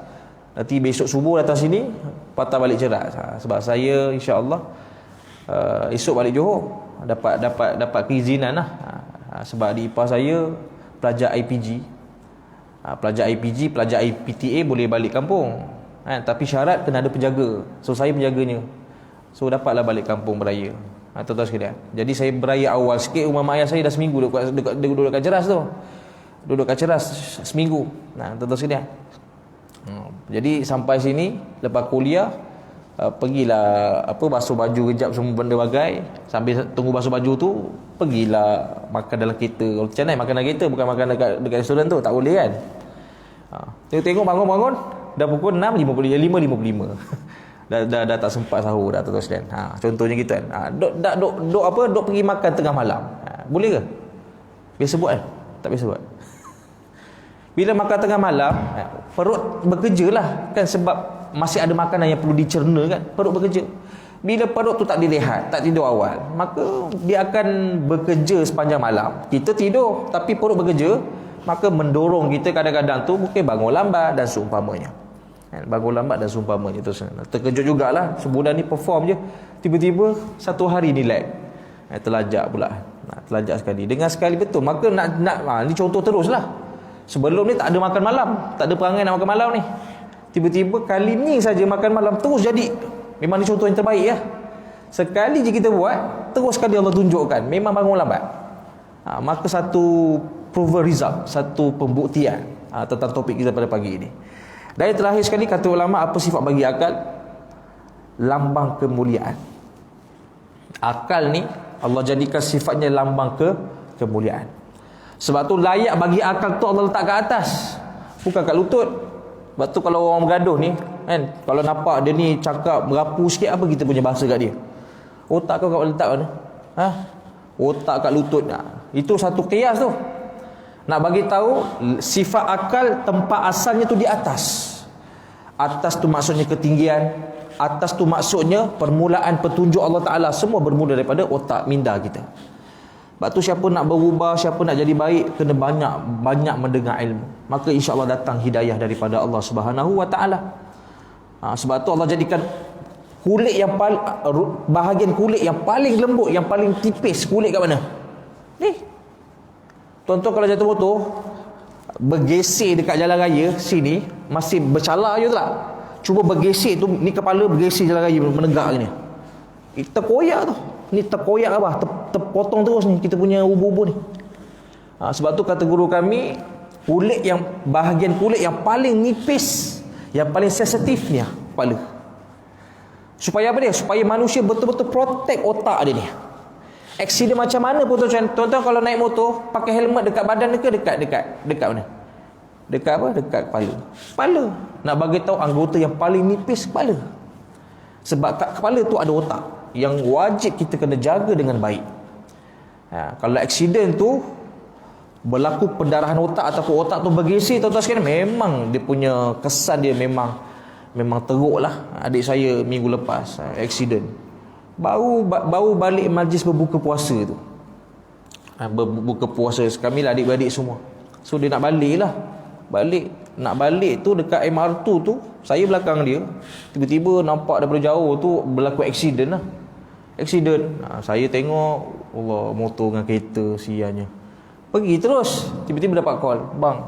nanti besok subuh datang sini, patah balik Ceras. Sebab saya insya-Allah esok balik Johor, dapat keizinan lah. Sebab di ipar saya pelajar IPG, pelajar IPTA boleh balik kampung. Tapi syarat kena ada penjaga. So saya penjaganya. So dapatlah balik kampung beraya. Tuan-tuan sekalian. Jadi saya beraya awal sikit, rumah mak ayah saya dah seminggu duduk kat Ceras tu. Duduk kat Ceras seminggu. Tuan-tuan sekalian. Jadi sampai sini lepas kuliah, pergilah basuh baju kejap semua benda bagai. Sambil tunggu basuh baju tu, pergilah makan dalam kereta. Kalau macam mana makan dalam kereta, bukan makan dekat restoran tu, tak boleh kan. Tengok bangun dah pukul 6.55 dah tak sempat sahur dah tuan-tuan sekalian. Contohnya gitu kan. Duk pergi makan tengah malam. Boleh ke? Biasa buat kan? Tak biasa buat. Bila makan tengah malam, perut bekerja lah kan, sebab masih ada makanan yang perlu dicerna kan. Perut bekerja. Bila perut tu tak direhat, tak tidur awal, maka dia akan bekerja sepanjang malam. Kita tidur tapi perut bekerja, maka mendorong kita kadang-kadang tu mungkin bangun lambat dan seumpamanya. Bangun lambat dan seumpamanya tu. Terkejut jugalah, sebulan ni perform je, tiba-tiba satu hari ni lag. Terlajak pula. Terlajak sekali. Dengan sekali betul. Maka ni contoh teruslah. Sebelum ni tak ada makan malam, tak ada perangai nak makan malam ni. Tiba-tiba kali ni saja makan malam terus jadi. Memang ni contoh yang terbaik ya. Sekali je kita buat, terus sekali Allah tunjukkan memang bangun lambat. Maka satu proven result, satu pembuktian tentang topik kita pada pagi ini. Dan yang terakhir sekali, kata ulama, apa sifat bagi akal? Lambang kemuliaan. Akal ni Allah jadikan sifatnya lambang kemuliaan. Sebab tu layak bagi akal tu Allah letak kat atas, bukan kat lutut. Sebab tu kalau orang bergaduh ni kan, kalau nampak dia ni cakap merapu sikit, apa kita punya bahasa kat dia? Otak kau kat letak mana? Otak kat lutut. Itu satu qiyas tu. Nak bagi tahu sifat akal tempat asalnya tu di atas. Atas tu maksudnya ketinggian, atas tu maksudnya permulaan petunjuk Allah Ta'ala. Semua bermula daripada otak minda kita. Sebab tu siapa nak berubah, siapa nak jadi baik, kena banyak mendengar ilmu. Maka insya-Allah datang hidayah daripada Allah Subhanahu Wa Ta'ala. Sebab tu Allah jadikan kulit yang bahagian kulit yang paling lembut, yang paling tipis, kulit kat mana? Ni. Tuan-tuan kalau jatuh motor, bergeser dekat jalan raya sini, masih bercala je tak? Cuba bergeser tu, ni kepala bergeser jalan raya menegak ni. Terkoyak tu. Ni terkoyak apa? Terpotong terus ni kita punya ubu-ubu ni. Sebab tu kata guru kami, bahagian kulit yang paling nipis, yang paling sensitif ni kepala. Supaya apa dia? Supaya manusia betul-betul protect otak dia ni. Aksiden macam mana pun tuan-tuan kalau naik motor, pakai helmet dekat badan ke dekat mana? Dekat apa? Dekat kepala. Nak bagi tahu anggota yang paling nipis kepala. Sebab kat kepala tu ada otak yang wajib kita kena jaga dengan baik. Kalau aksiden tu berlaku pendarahan otak ataupun otak tu bergeser, tuan-tuan sekalian, memang dia punya kesan dia memang teruk lah. Adik saya minggu lepas aksiden, baru balik majlis berbuka puasa tu. Berbuka puasa kami lah, adik-beradik semua. So dia nak balik nak balik tu dekat MR2 tu, saya belakang dia, tiba-tiba nampak daripada jauh tu berlaku aksiden lah. Saya tengok, Allah, motor dengan kereta sianya. Pergi terus, tiba-tiba dapat call, Bang,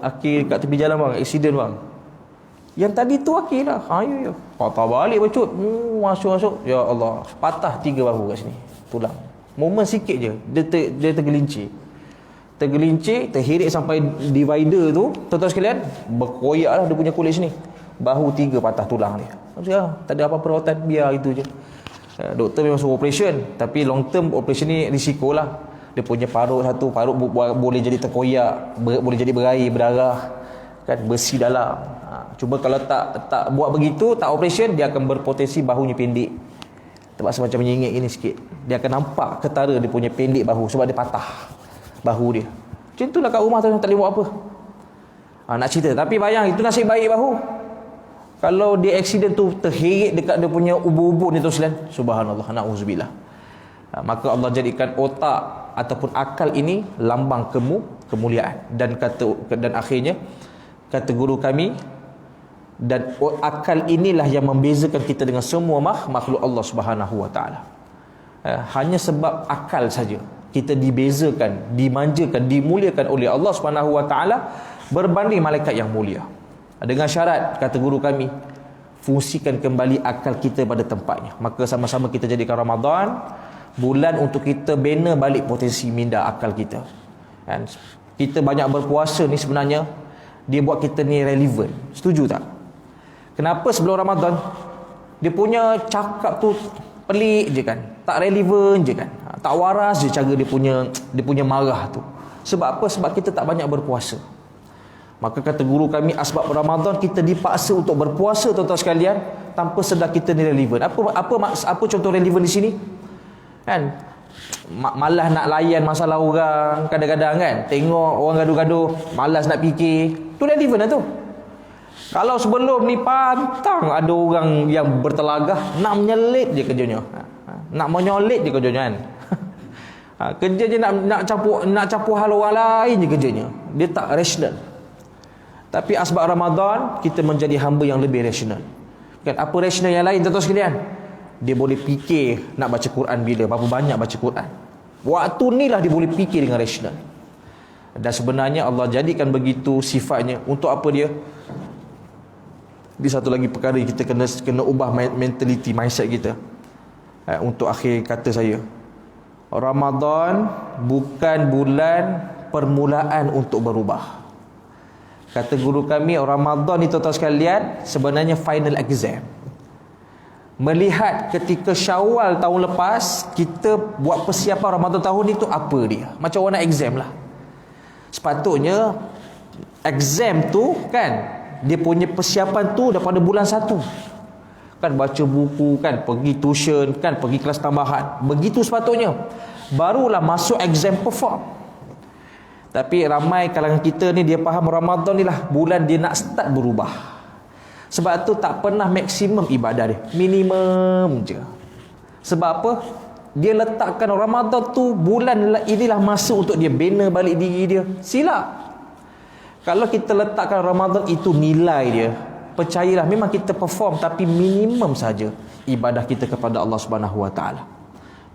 Akil kat tepi jalan bang, aksiden bang. Yang tadi tu Akil lah. Ya. Patah balik bacut. Masuk. Ya Allah, patah 3 bahu kat sini, tulang. Momen sikit je, dia tergelincir, terhirit sampai divider tu, tuan-tuan sekalian, berkoyak lah dia punya kulit sini. bahu 3 patah tulang dia. Tak ada apa perawatan, biar itu je. Doktor memang suruh operation, tapi long term operation ni risiko lah. Dia punya parut satu, parut boleh jadi terkoyak, boleh jadi berair, berdarah, kan, besi dalam. Cuba kalau tak buat begitu, tak operation, dia akan berpotensi bahunya pendek. Terpaksa macam menyengit gini sikit. Dia akan nampak ketara dia punya pendek bahu sebab dia patah bahu dia. Macam itulah kat rumah tu, tak boleh buat apa. Nak cerita, tapi bayang itu nasib baik bahu. Kalau dia accident tu terheret dekat dia punya ubur-ubur ni tu sekalian, subhanallah, na'udzubillah. Maka Allah jadikan otak ataupun akal ini lambang kemuliaan, dan akhirnya kata guru kami, dan akal inilah yang membezakan kita dengan semua makhluk Allah Subhanahu wa taala. Hanya sebab akal saja kita dibezakan, dimanjakan, dimuliakan oleh Allah Subhanahu wa taala berbanding malaikat yang mulia. Dengan syarat, kata guru kami, fungsikan kembali akal kita pada tempatnya. Maka sama-sama kita jadikan Ramadan bulan untuk kita bina balik potensi minda akal kita. Dan kita banyak berpuasa ni sebenarnya dia buat kita ni relevan. Setuju tak? Kenapa sebelum Ramadan dia punya cakap tu pelik je kan, tak relevan je kan, tak waras je cara dia punya marah tu. Sebab apa? Sebab kita tak banyak berpuasa. Maka kata guru kami, asbab Ramadan kita dipaksa untuk berpuasa, tuan-tuan sekalian, tanpa sedar kita ni relevan. Apa contoh relevan di sini? Kan? Malas nak layan masalah orang kadang-kadang kan. Tengok orang gaduh-gaduh, malas nak fikir. Tu relevan lah tu. Kalau sebelum ni pantang ada orang yang bertelagah, nak menyelit je kerjanya. Nak menyolit je kerjanya kan. Kerja je nak campur hal orang lain je kerjanya. Dia tak rasional. Tapi asbab Ramadan kita menjadi hamba yang lebih rasional. Kan, apa rasional yang lain tuan-tuan sekalian? Dia boleh fikir nak baca Quran bila, berapa banyak baca Quran. Waktu ni lah dia boleh fikir dengan rasional. Dan sebenarnya Allah jadikan begitu sifatnya untuk apa dia? Di satu lagi perkara kita kena ubah mentality, mindset kita. Untuk akhir kata saya, Ramadan bukan bulan permulaan untuk berubah. Kata guru kami, Ramadan ni tuan-tuan sekalian sebenarnya final exam. Melihat ketika Syawal tahun lepas kita buat persiapan Ramadan tahun ni tu apa dia, macam orang nak exam lah. Sepatutnya exam tu kan, dia punya persiapan tu daripada bulan 1 kan, baca buku kan, pergi tuition kan, pergi kelas tambahan. Begitu sepatutnya, barulah masuk exam perform. Tapi ramai kalangan kita ni dia faham Ramadan ni lah bulan dia nak start berubah. Sebab tu tak pernah maksimum ibadah dia, minimum je. Sebab apa? Dia letakkan Ramadan tu bulan inilah masa untuk dia bina balik diri dia. Silap. Kalau kita letakkan Ramadan itu nilai dia, percayalah memang kita perform, tapi minimum saja ibadah kita kepada Allah Subhanahu wa taala.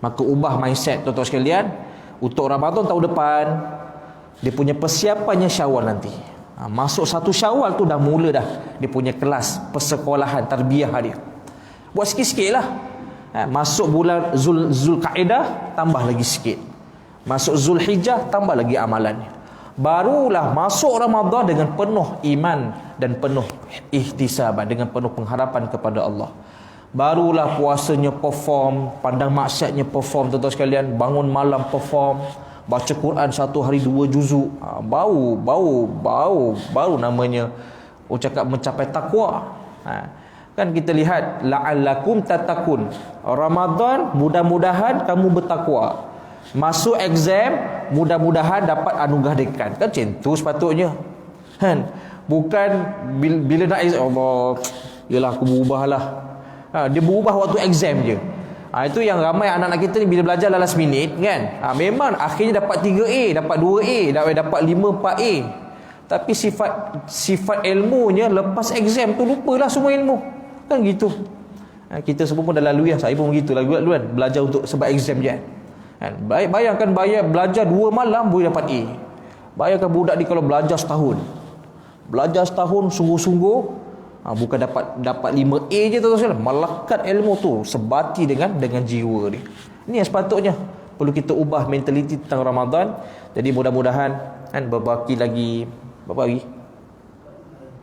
Maka ubah mindset tuan-tuan sekalian, untuk Ramadan tahun depan dia punya persiapannya Syawal nanti. Masuk 1 Syawal tu dah mula dah dia punya kelas persekolahan tarbiyah dia. Buat sikit-sikit lah. Masuk bulan Zulkaidah tambah lagi sikit. Masuk Zulhijjah tambah lagi amalannya. Barulah masuk Ramadan dengan penuh iman dan penuh ihtisaban, dengan penuh pengharapan kepada Allah. Barulah puasanya perform, pandang maksiatnya perform tuan-tuan sekalian, bangun malam perform, baca Quran 1 hari 2 juzuk. Baru namanya cakap mencapai takwa. Kan kita lihat la'allakum tatakun. Ramadan mudah-mudahan kamu bertakwa. Masuk exam mudah-mudahan dapat anugerah dekan. Kan macam tu sepatutnya. Kan? Bukan bila nak exam Allah, yalah aku berubahlah. Dia berubah waktu exam je. Itu yang ramai anak-anak kita ni bila belajar last minute kan. Memang akhirnya dapat 3A, dapat 2A, dapat 5 4A. Tapi sifat ilmunya lepas exam tu lupalah semua ilmu. Kan gitu. Kita semua pun dah lalui lah. Saya pun begitu lah dulu kan, belajar untuk sebab exam je kan. Bayangkan belajar 2 malam boleh dapat A. Bayangkan budak ni kalau belajar setahun. Belajar setahun sungguh-sungguh, bukan dapat 5A je tuan-tuan, melekat ilmu tu sebati dengan jiwa dia. Ini yang sepatutnya perlu kita ubah mentaliti tentang Ramadan. Jadi mudah-mudahan kan berbaki lagi berapa hari?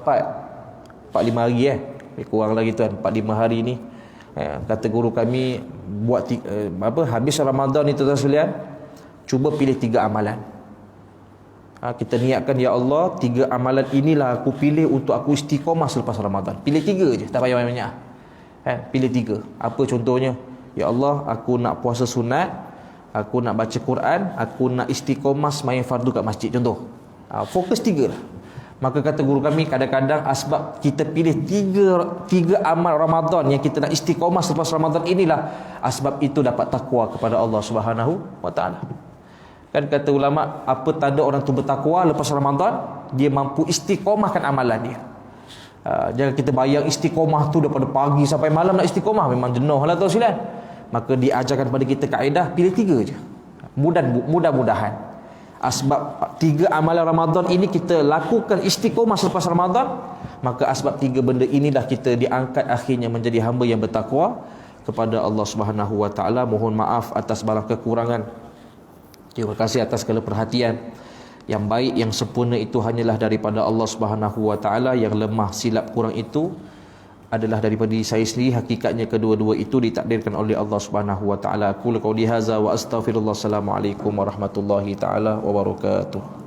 4. 4-5 hari lebih kurang lagi tuan, 4-5 hari ni. Kata guru kami buat habis Ramadan ni tuan sekalian, cuba pilih 3 amalan. Kita niatkan, ya Allah, 3 amalan inilah aku pilih untuk aku istiqamah selepas Ramadan. Pilih 3 je, tak payah banyak-banyak. Pilih 3. Apa contohnya? Ya Allah, aku nak puasa sunat, aku nak baca Quran, aku nak istiqamah sembahyang fardu kat masjid, contoh. Fokus 3 lah. Maka kata guru kami, kadang-kadang asbab kita pilih 3 amal Ramadan yang kita nak istiqamah selepas Ramadan inilah asbab itu dapat takwa kepada Allah Subhanahu wa taala. Kan kata ulama, apa tanda orang tu bertakwa lepas Ramadan? Dia mampu istiqamahkan amalan dia. Jangan kita bayang istiqamah tu daripada pagi sampai malam nak istiqamah, memang jenuh lah tuan sekalian. Maka diajarkan pada kita kaedah, pilih 3 je. Mudah-mudahan asbab 3 amalan Ramadan ini kita lakukan istiqamah selepas Ramadan, maka asbab 3 benda inilah kita diangkat akhirnya menjadi hamba yang bertakwa kepada Allah Subhanahu wa taala. Mohon maaf atas barang kekurangan. Terima kasih atas segala perhatian. Yang baik, yang sempurna itu hanyalah daripada Allah Subhanahu wa taala. Yang lemah, silap, kurang itu adalah daripada diri saya sendiri. Hakikatnya kedua-dua itu ditakdirkan oleh Allah Subhanahu wa taala. Qul qauli hadza wa astaghfirullah. Assalamualaikum warahmatullahi taala wabarakatuh.